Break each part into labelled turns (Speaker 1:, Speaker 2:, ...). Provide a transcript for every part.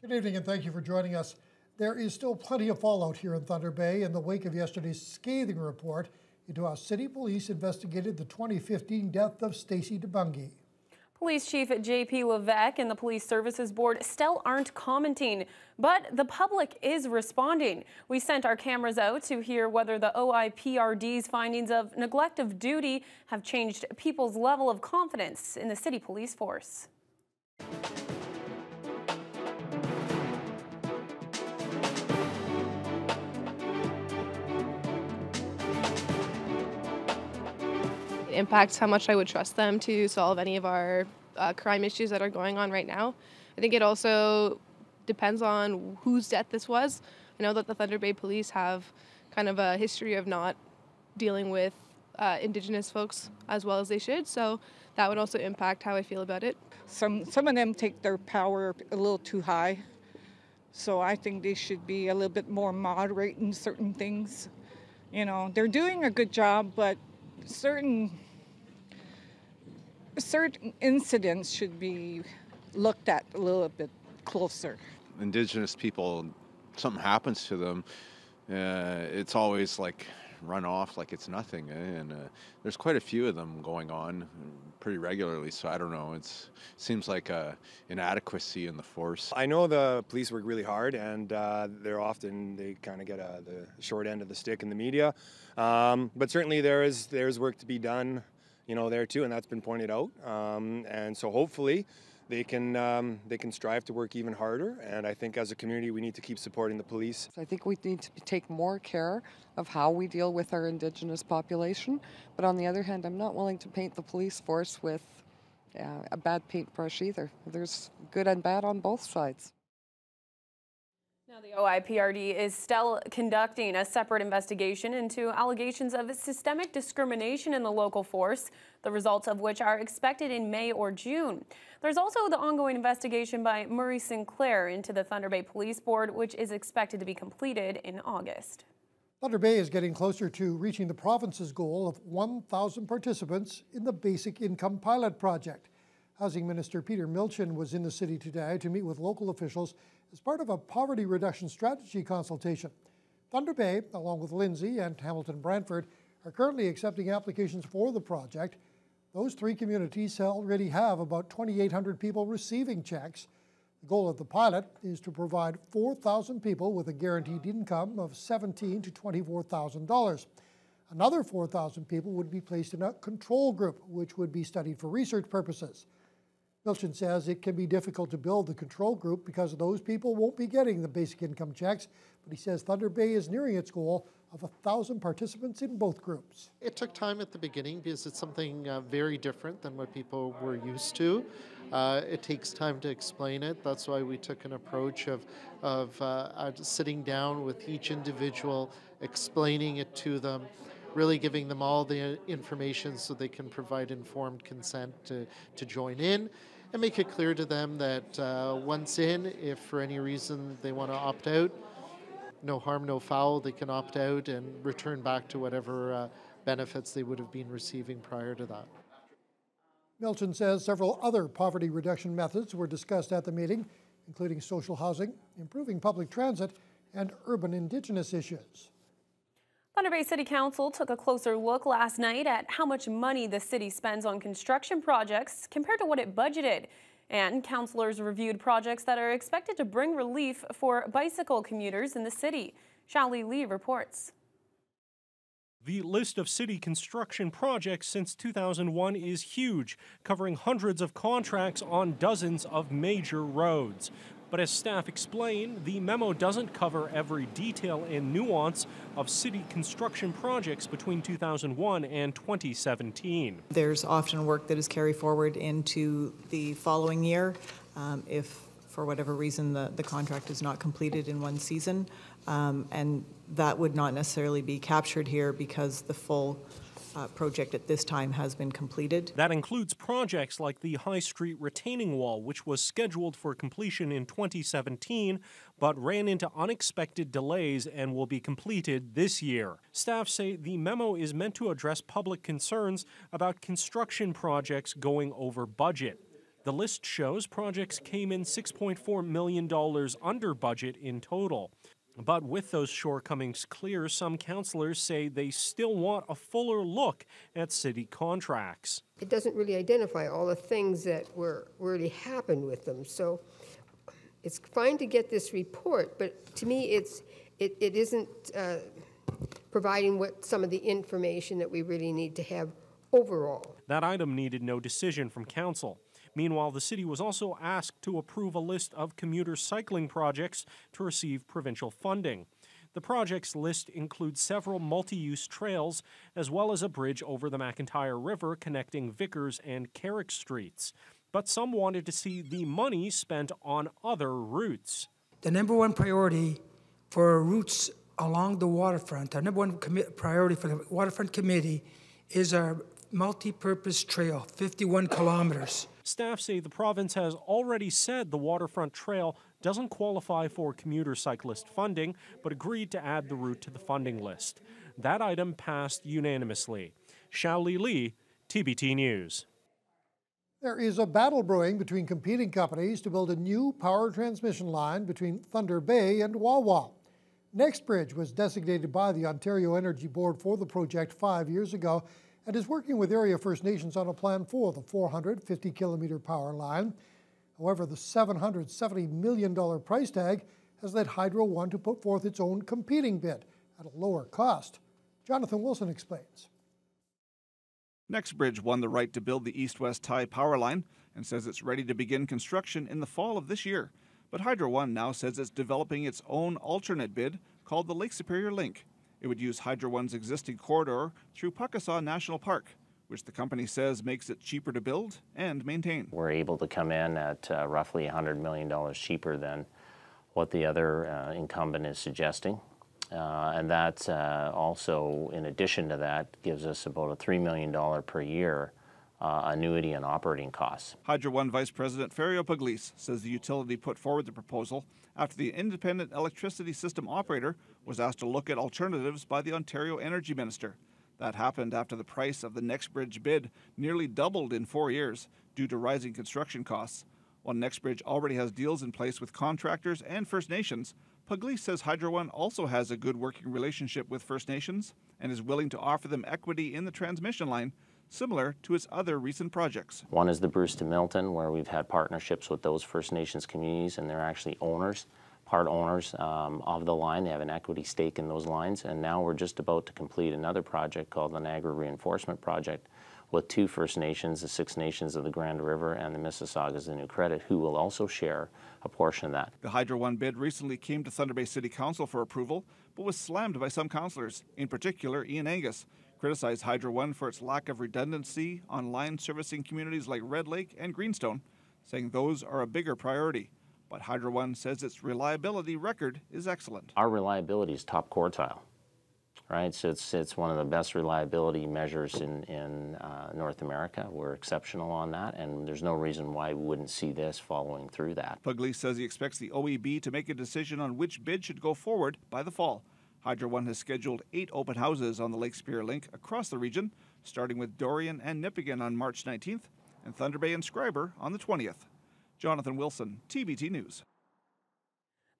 Speaker 1: Good evening and thank you for joining us. There is still plenty of fallout here in Thunder Bay in the wake of yesterday's scathing report into how city police investigated the 2015 death of Stacey DeBungy.
Speaker 2: Police Chief J.P. Levesque and the Police Services Board still aren't commenting, but the public is responding. We sent our cameras out to hear whether the OIPRD's findings of neglect of duty have changed people's level of confidence in the city police force.
Speaker 3: Impacts how much I would trust them to solve any of our crime issues that are going on right now. I think it also depends on whose death this was. I know that the Thunder Bay Police have kind of a history of not dealing with Indigenous folks as well as they should, so that would also impact how I feel about it.
Speaker 4: Some of them take their power a little too high, so I think they should be a little bit more moderate in certain things. You know, they're doing a good job, but certain incidents should be looked at a little bit closer.
Speaker 5: Indigenous people, something happens to them, it's always like run off like it's nothing, and there's quite a few of them going on pretty regularly, so I don't know, it seems like a inadequacy in the force.
Speaker 6: I know the police work really hard, and they kind of get the short end of the stick in the media, but certainly there's work to be done, you know, there too, and that's been pointed out, and so hopefully they can strive to work even harder, and I think as a community we need to keep supporting the police.
Speaker 7: I think we need to take more care of how we deal with our Indigenous population, but on the other hand, I'm not willing to paint the police force with a bad paintbrush either. There's good and bad on both sides.
Speaker 2: Now, the OIPRD is still conducting a separate investigation into allegations of systemic discrimination in the local force, the results of which are expected in May or June. There's also the ongoing investigation by Murray Sinclair into the Thunder Bay Police Board, which is expected to be completed in August.
Speaker 1: Thunder Bay is getting closer to reaching the province's goal of 1,000 participants in the Basic Income Pilot Project. Housing Minister Peter Milchin was in the city today to meet with local officials as part of a poverty reduction strategy consultation. Thunder Bay, along with Lindsay and Hamilton Brantford, are currently accepting applications for the project. Those three communities already have about 2,800 people receiving checks. The goal of the pilot is to provide 4,000 people with a guaranteed income of $17,000 to $24,000. Another 4,000 people would be placed in a control group, which would be studied for research purposes. Milchin says it can be difficult to build the control group because those people won't be getting the basic income checks, but he says Thunder Bay is nearing its goal of 1,000 participants in both groups.
Speaker 8: It took time at the beginning because it's something very different than what people were used to. It takes time to explain it. That's why we took an approach of sitting down with each individual, explaining it to them, really giving them all the information so they can provide informed consent to join in, and make it clear to them that once in, if for any reason they want to opt out, no harm, no foul, they can opt out and return back to whatever benefits they would have been receiving prior to that.
Speaker 1: Milchin says several other poverty reduction methods were discussed at the meeting, including social housing, improving public transit, and urban Indigenous issues.
Speaker 2: Thunder Bay City Council took a closer look last night at how much money the city spends on construction projects compared to what it budgeted. And councillors reviewed projects that are expected to bring relief for bicycle commuters in the city. Shali Lee reports.
Speaker 9: The list of city construction projects since 2001 is huge, covering hundreds of contracts on dozens of major roads. But as staff explain, the memo doesn't cover every detail and nuance of city construction projects between 2001 and 2017.
Speaker 10: There's often work that is carried forward into the following year if, for whatever reason, the contract is not completed in one season. And that would not necessarily be captured here because the full project at this time has been completed.
Speaker 9: That includes projects like the High Street retaining wall, which was scheduled for completion in 2017, but ran into unexpected delays and will be completed this year. Staff say the memo is meant to address public concerns about construction projects going over budget. The list shows projects came in $6.4 million under budget in total. But with those shortcomings clear, some councillors say they still want a fuller look at city contracts.
Speaker 11: It doesn't really identify all the things that really happened with them. So it's fine to get this report, but to me it isn't providing some of the information that we really need to have overall.
Speaker 9: That item needed no decision from council. Meanwhile, the city was also asked to approve a list of commuter cycling projects to receive provincial funding. The projects list includes several multi-use trails, as well as a bridge over the McIntyre River connecting Vickers and Carrick Streets. But some wanted to see the money spent on other routes.
Speaker 12: The number one priority for routes along the waterfront, our number one priority for the Waterfront Committee is our multi-purpose trail, 51 kilometers.
Speaker 9: Staff say the province has already said the waterfront trail doesn't qualify for commuter cyclist funding, but agreed to add the route to the funding list. That item passed unanimously. Xiaoli Li, TBT News.
Speaker 1: There is a battle brewing between competing companies to build a new power transmission line between Thunder Bay and Wawa. NextBridge was designated by the Ontario Energy Board for the project 5 years ago and is working with area First Nations on a plan for the 450-kilometer power line. However, the $770 million price tag has led Hydro One to put forth its own competing bid at a lower cost. Jonathan Wilson explains.
Speaker 13: NextBridge won the right to build the east-west tie power line and says it's ready to begin construction in the fall of this year. But Hydro One now says it's developing its own alternate bid called the Lake Superior Link. It would use Hydro One's existing corridor through Puckasaw National Park, which the company says makes it cheaper to build and maintain.
Speaker 14: We're able to come in at roughly $100 million cheaper than what the other incumbent is suggesting. And that also, in addition to that, gives us about a $3 million per year annuity and operating costs.
Speaker 13: Hydro One Vice President Ferio Pugliese says the utility put forward the proposal after the Independent Electricity System Operator was asked to look at alternatives by the Ontario Energy Minister. That happened after the price of the NextBridge bid nearly doubled in 4 years due to rising construction costs. While NextBridge already has deals in place with contractors and First Nations, Pugliese says Hydro One also has a good working relationship with First Nations and is willing to offer them equity in the transmission line, similar to its other recent projects.
Speaker 14: One is the Bruce to Milton, where we've had partnerships with those First Nations communities, and they're actually owners, part owners of the line. They have an equity stake in those lines, and now we're just about to complete another project called the Niagara Reinforcement Project with two First Nations, the Six Nations of the Grand River and the Mississaugas of the New Credit, who will also share a portion of that.
Speaker 13: The Hydro One bid recently came to Thunder Bay City Council for approval, but was slammed by some councillors, in particular Ian Angus, criticized Hydro One for its lack of redundancy on line servicing communities like Red Lake and Greenstone, saying those are a bigger priority. But Hydro One says its reliability record is excellent.
Speaker 14: Our reliability is top quartile, right? So it's one of the best reliability measures in North America. We're exceptional on that, and there's no reason why we wouldn't see this following through that.
Speaker 13: Pugliese says he expects the OEB to make a decision on which bid should go forward by the fall. Hydro One has scheduled 8 open houses on the Lake Superior Link across the region, starting with Dorian and Nipigon on March 19th and Thunder Bay and Scriber on the 20th. Jonathan Wilson, TBT News.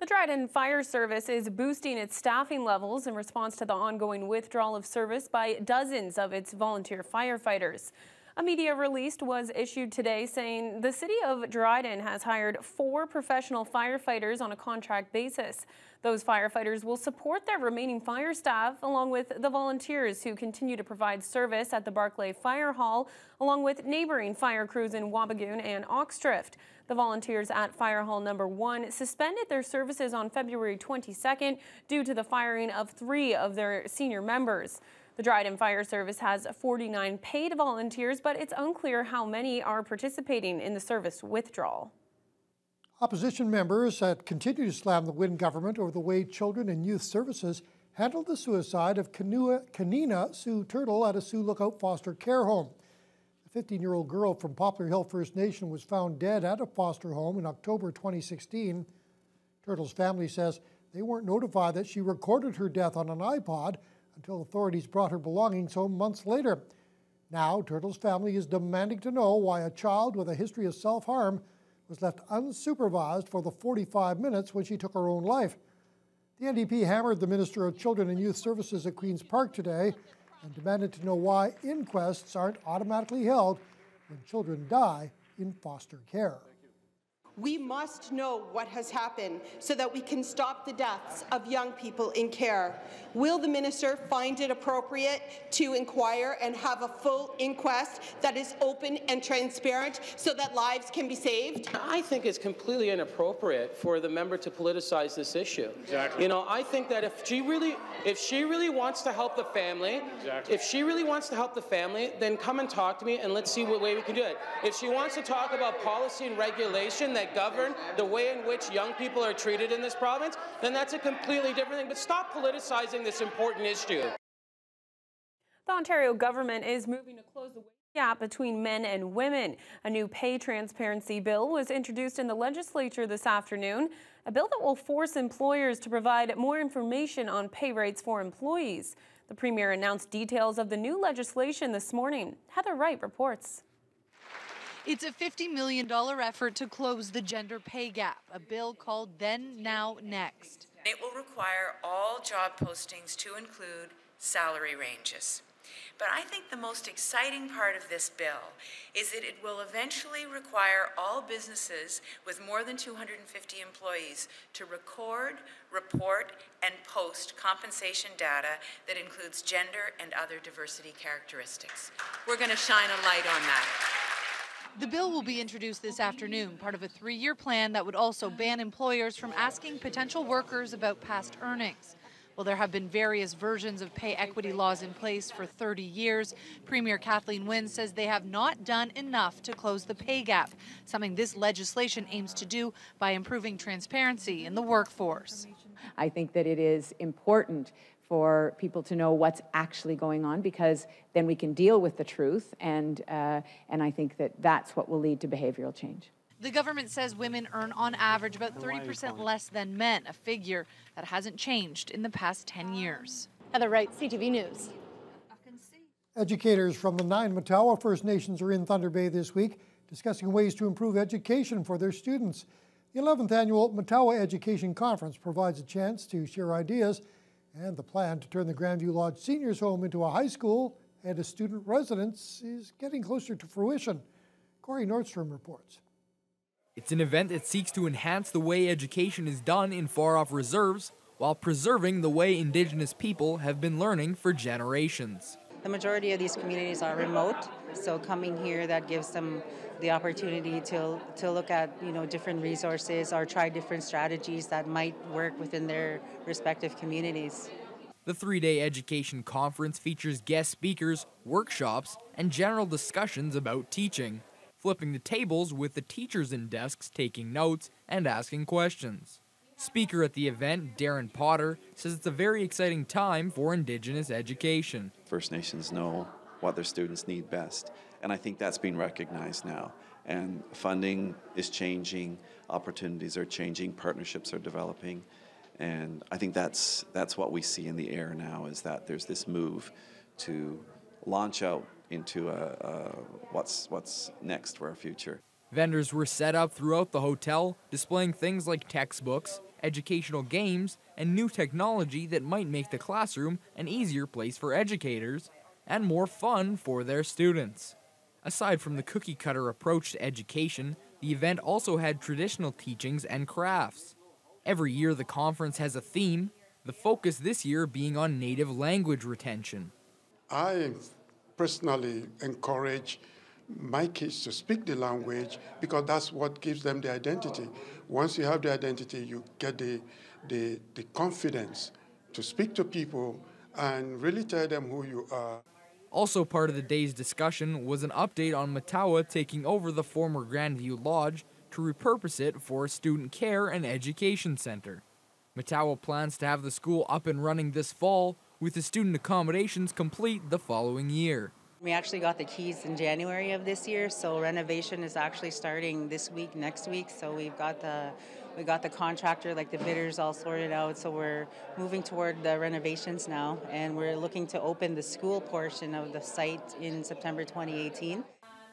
Speaker 2: The Dryden Fire Service is boosting its staffing levels in response to the ongoing withdrawal of service by dozens of its volunteer firefighters. A media release was issued today saying the city of Dryden has hired 4 professional firefighters on a contract basis. Those firefighters will support their remaining fire staff along with the volunteers who continue to provide service at the Barclay Fire Hall, along with neighboring fire crews in Wabigoon and Oxdrift. The volunteers at Fire Hall Number 1 suspended their services on February 22nd due to the firing of 3 of their senior members. The Dryden Fire Service has 49 paid volunteers, but it's unclear how many are participating in the service withdrawal.
Speaker 1: Opposition members continue to slam the Wynne government over the way Children and Youth Services handled the suicide of Kanina Sioux Turtle at a Sioux Lookout foster care home. The 15-year-old girl from Poplar Hill First Nation was found dead at a foster home in October 2016. Turtle's family says they weren't notified that she recorded her death on an iPod until authorities brought her belongings home months later. Now, Turtle's family is demanding to know why a child with a history of self-harm was left unsupervised for the 45 minutes when she took her own life. The NDP hammered the Minister of Children and Youth Services at Queen's Park today and demanded to know why inquests aren't automatically held when children die in foster care.
Speaker 15: We must know what has happened so that we can stop the deaths of young people in care. Will the minister find it appropriate to inquire and have a full inquest that is open and transparent so that lives can be saved?
Speaker 16: I think it's completely inappropriate for the member to politicize this issue.
Speaker 17: Exactly.
Speaker 16: You know, I think that if she really wants to help the family, then come and talk to me and let's see what way we can do it. If she wants to talk about policy and regulation that govern the way in which young people are treated in this province, then that's a completely different thing. But stop politicizing this important issue.
Speaker 2: The Ontario government is moving to close the wage gap between men and women. A new pay transparency bill was introduced in the legislature this afternoon, a bill that will force employers to provide more information on pay rates for employees. The Premier announced details of the new legislation this morning. Heather Wright reports.
Speaker 18: It's a $50 million effort to close the gender pay gap, a bill called Then, Now, Next.
Speaker 19: It will require all job postings to include salary ranges. But I think the most exciting part of this bill is that it will eventually require all businesses with more than 250 employees to record, report, and post compensation data that includes gender and other diversity characteristics. We're going to shine a light on that.
Speaker 18: The bill will be introduced this afternoon, part of a 3-year plan that would also ban employers from asking potential workers about past earnings. Well, there have been various versions of pay equity laws in place for 30 years. Premier Kathleen Wynne says they have not done enough to close the pay gap, something this legislation aims to do by improving transparency in the workforce.
Speaker 20: I think that it is important for people to know what's actually going on, because then we can deal with the truth, and I think that that's what will lead to behavioral change.
Speaker 18: The government says women earn on average about 30% less than men, a figure that hasn't changed in the past 10 years.
Speaker 21: Heather Wright, CTV News.
Speaker 1: Educators from the 9 Matawa First Nations are in Thunder Bay this week discussing ways to improve education for their students. The 11th annual Matawa Education Conference provides a chance to share ideas, and the plan to turn the Grandview Lodge Seniors Home into a high school and a student residence is getting closer to fruition. Corey Nordstrom reports.
Speaker 22: It's an event that seeks to enhance the way education is done in far-off reserves while preserving the way Indigenous people have been learning for generations.
Speaker 23: The majority of these communities are remote, so coming here, that gives them the opportunity to look at, different resources or try different strategies that might work within their respective communities.
Speaker 22: The 3-day education conference features guest speakers, workshops, and general discussions about teaching, flipping the tables with the teachers in desks taking notes and asking questions. Speaker at the event, Darren Potter, says it's a very exciting time for Indigenous education.
Speaker 24: First Nations know what their students need best, and I think that's being recognized now. And funding is changing, opportunities are changing, partnerships are developing, and I think that's what we see in the air now, is that there's this move to launch out into what's next for our future.
Speaker 22: Vendors were set up throughout the hotel, displaying things like textbooks, educational games, and new technology that might make the classroom an easier place for educators and more fun for their students. Aside from the cookie-cutter approach to education, the event also had traditional teachings and crafts. Every year the conference has a theme, the focus this year being on native language retention.
Speaker 25: I personally encourage my kids to speak the language because that's what gives them the identity. Once you have the identity, you get the confidence to speak to people and really tell them who you are.
Speaker 22: Also part of the day's discussion was an update on Matawa taking over the former Grandview Lodge to repurpose it for a student care and education center. Matawa plans to have the school up and running this fall, with the student accommodations complete the following year.
Speaker 23: We actually got the keys in January of this year, so renovation is actually starting this week, next week. So we've got the We got the contractor, like the bidders, all sorted out. So we're moving toward the renovations now, and we're looking to open the school portion of the site in September 2018.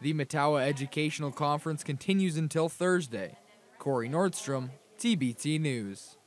Speaker 22: The Mattawa Educational Conference continues until Thursday. Corey Nordstrom, TBT News.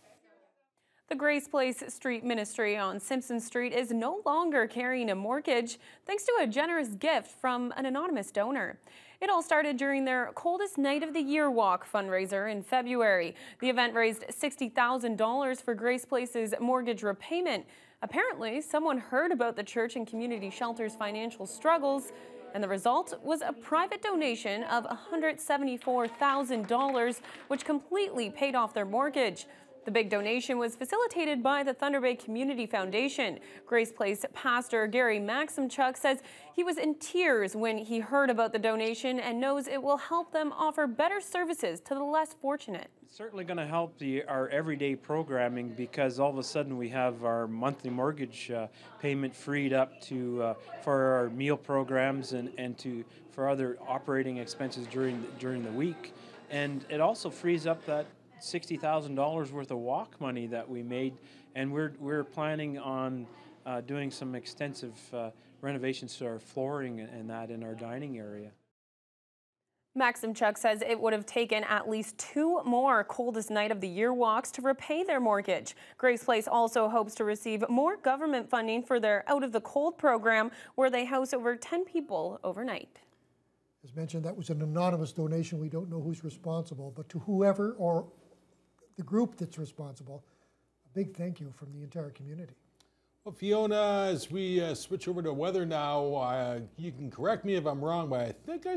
Speaker 2: The Grace Place Street Ministry on Simpson Street is no longer carrying a mortgage thanks to a generous gift from an anonymous donor. It all started during their Coldest Night of the Year Walk fundraiser in February. The event raised $60,000 for Grace Place's mortgage repayment. Apparently, someone heard about the church and community shelter's financial struggles, and the result was a private donation of $174,000, which completely paid off their mortgage. The big donation was facilitated by the Thunder Bay Community Foundation. Grace Place pastor Gary Maximchuk says he was in tears when he heard about the donation and knows it will help them offer better services to the less fortunate.
Speaker 3: It's certainly going to help our everyday programming, because all of a sudden we have our monthly mortgage payment freed up to for our meal programs and for other operating expenses during the week, and it also frees up that $60,000 worth of walk money that we made, and we're planning on doing some extensive renovations to our flooring and that in our dining area.
Speaker 2: Maximchuk says it would have taken at least 2 more Coldest Night of the Year walks to repay their mortgage. Grace Place also hopes to receive more government funding for their Out of the Cold program, where they house over 10 people overnight.
Speaker 1: As mentioned, that was an anonymous donation. We don't know who's responsible, but to whoever or the group that's responsible, a big thank you from the entire community.
Speaker 4: Well, Fiona, as we switch over to weather now, you can correct me if I'm wrong, but I think I